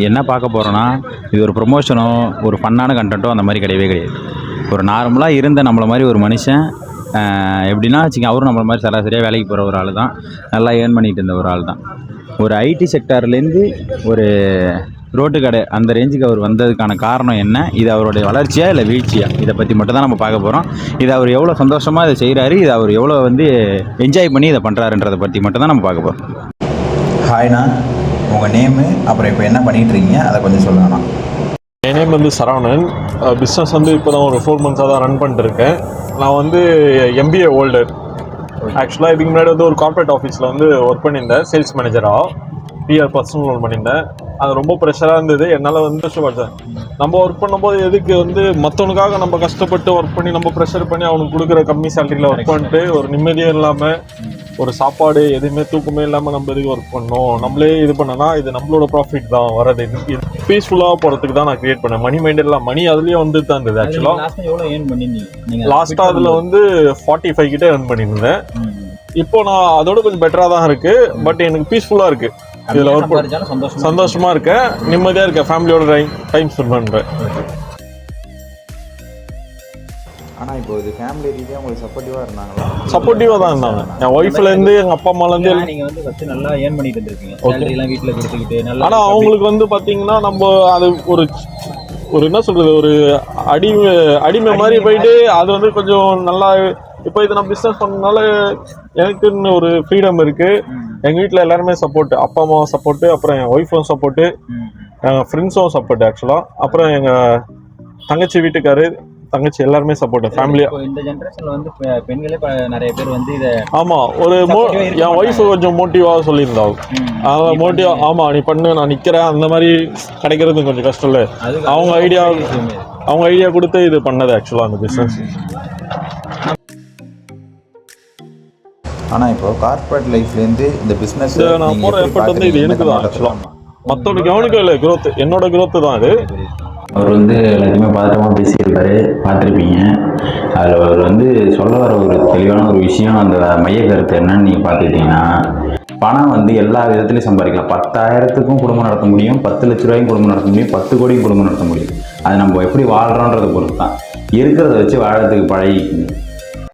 என்ன பார்க்க போகிறோன்னா, இது ஒரு ப்ரொமோஷனோ ஒரு ஃபன்னான கண்டென்ட்டோ அந்த மாதிரி கிடையவே கிடையாது. ஒரு நார்மலாக இருந்த நம்மள மாதிரி ஒரு மனுஷன் எப்படின்னா வச்சுக்கங்க, அவரும் நம்மள மாதிரி சராசரியாக வேலைக்கு போகிற ஒரு ஆள் தான். நல்லா ஏர்ன் பண்ணிகிட்டு இருந்த ஒரு ஆள் தான். ஒரு ஐடி செக்டார்லேருந்து ஒரு ரோட்டு கடை அந்த ரேஞ்சுக்கு அவர் வந்ததுக்கான காரணம் என்ன, இது அவருடைய வளர்ச்சியா இல்லை வீழ்ச்சியா, இதை பற்றி மட்டும் தான் நம்ம பார்க்க போகிறோம். இதை அவர் எவ்வளோ சந்தோஷமாக இதை செய்கிறாரு, இதை அவர் எவ்வளோ என்ஜாய் பண்ணி இதை பண்ணுறாருன்றதை பற்றி மட்டும் தான் நம்ம பார்க்க போகிறோம். ஹாய்ண்ணா, உங்கள் நேமு அப்புறம் இப்போ என்ன பண்ணிகிட்ருக்கீங்க அதை கொஞ்சம் சொல்லலாம். என் நேம் சரவணன். பிஸ்னஸ் இப்போ தான் ஒரு 4 months தான் ரன் பண்ணிட்டுருக்கேன். நான் எம்பிஏ ஹோல்டர். ஆக்சுவலாக இதுக்கு முன்னாடி ஒரு கார்ப்பரேட் ஆஃபீஸில் ஒர்க் பண்ணியிருந்தேன், சேல்ஸ் மேனேஜராக பிஆர் பர்சனல் லோன் பண்ணியிருந்தேன். அது ரொம்ப ப்ரெஷராக இருந்தது. என்னால் கஷ்டப்பட்டேன். நம்ம ஒர்க் பண்ணும்போது எதுக்கு மற்றவனுக்காக நம்ம கஷ்டப்பட்டு ஒர்க் பண்ணி நம்ம ப்ரெஷர் பண்ணி அவனுக்கு கொடுக்குற கம்மி சேலரியில் ஒர்க் பண்ணிட்டு ஒரு நிம்மதியும் இல்லாமல் ஒரு சாப்பாடு எதுவுமே தூக்கமே இல்லாமல் நம்ம எதுக்கு ஒர்க் பண்ணோம். நம்மளே இது பண்ணனா இது நம்மளோட ப்ராஃபிட் தான் வரது. இது பீஸ்ஃபுல்லாக போகிறதுக்கு தான் நான் கிரியேட் பண்ணேன். மணி மைண்டட் இல்லை, மணி அதுலேயே தான் இருந்தது. ஆக்சுவலாக லாஸ்ட்டாக அதில் 45 கிட்டே ஏர்ன் பண்ணியிருந்தேன். இப்போ நான் அதோட கொஞ்சம் பெட்டராக தான் இருக்குது. பட் எனக்கு பீஸ்ஃபுல்லாக இருக்குது. இதில் ஒர்க் சந்தோஷமாக இருக்கேன், நிம்மதியாக இருக்கேன், ஃபேமிலியோட டைம் ஸ்பெண்ட் பண்ணுறேன். ஆனால் இப்போ இது ஃபேமிலி ரீதியாக உங்களுக்கு சப்போர்ட்டிவாக இருந்தாங்களா? சப்போர்ட்டிவாக தான் இருந்தாங்க. என் ஒய்ஃப்லேருந்து எங்கள் அப்பா அம்மாலேருந்து நீங்கள் ஃபஸ்ட்டு நல்லா ஏர்ன் பண்ணிட்டு இருந்திருக்கீங்க, வீட்டில் கொடுத்துக்கிட்டு நல்லா. ஆனால் அவங்களுக்கு பார்த்தீங்கன்னா நம்ம அது ஒரு என்ன சொல்கிறது, ஒரு அடிமை மாதிரி போயிட்டு அது கொஞ்சம் நல்லா. இப்போ இது நான் பிஸ்னஸ் பண்ணதுனால எனக்குன்னு ஒரு ஃப்ரீடம் இருக்குது. எங்கள் வீட்டில் எல்லாருமே சப்போர்ட்டு, அப்பா அம்மாவும் சப்போர்ட்டு, அப்புறம் என் ஒய்ஃபும் சப்போர்ட்டு, எங்கள் ஃப்ரெண்ட்ஸும் சப்போர்ட்டு ஆக்சுவலாக. அப்புறம் எங்கள் தங்கச்சி வீட்டுக்காரு தங்கச்சி எல்லாருமே சப்போர்ட்டு ஃபேமிலியாக. இந்த ஜென்ரேஷனில் பெண்களே நிறைய பேர் இதை ஆமாம் என் ஒய்ஃபு கொஞ்சம் மோட்டிவாக சொல்லியிருந்தாங்க. அதான் மோட்டிவ், ஆமாம் நீ பண்ணு, நான் நிற்கிறேன், அந்த மாதிரி கிடைக்கிறது கொஞ்சம் கஷ்டம் இல்லை. அவங்க ஐடியா கொடுத்து இது பண்ணது ஆக்சுவலாக அந்த பிஸ்னஸ். ஆனால் இப்போ கார்பரேட் லைஃப்லேருந்து இந்த பிஸ்னஸ் நான் போகிற எஃபர்ட் இது எனக்கு தான் ஆக்சுவலாக. மற்றவங்க கவனிக்க இல்லை, க்ரோத் என்னோட க்ரோத்து தான் அது. அவர் எல்லாத்தையுமே பதட்டமாக பேசியிருப்பார், பார்த்துருப்பீங்க. அதில் அவர் சொல்ல வர ஒரு தெளிவான ஒரு விஷயம், அந்த மைய கருத்து என்னன்னு நீங்கள் பார்த்துக்கிட்டிங்கன்னா, பணம் எல்லா விதத்துலையும் சம்பாதிக்கலாம். 10,000க்கும் குடும்பம் நடத்த முடியும், 10 லட்ச ரூபாய்க்கும் குடும்பம் நடத்த முடியும், 10 கோடியும் குடும்பம் நடத்த முடியும். அது நம்ம எப்படி வாழ்கிறோன்றதை பொறுத்து தான். இருக்கிறத வச்சு வாழறதுக்கு பழகிக்கணும்.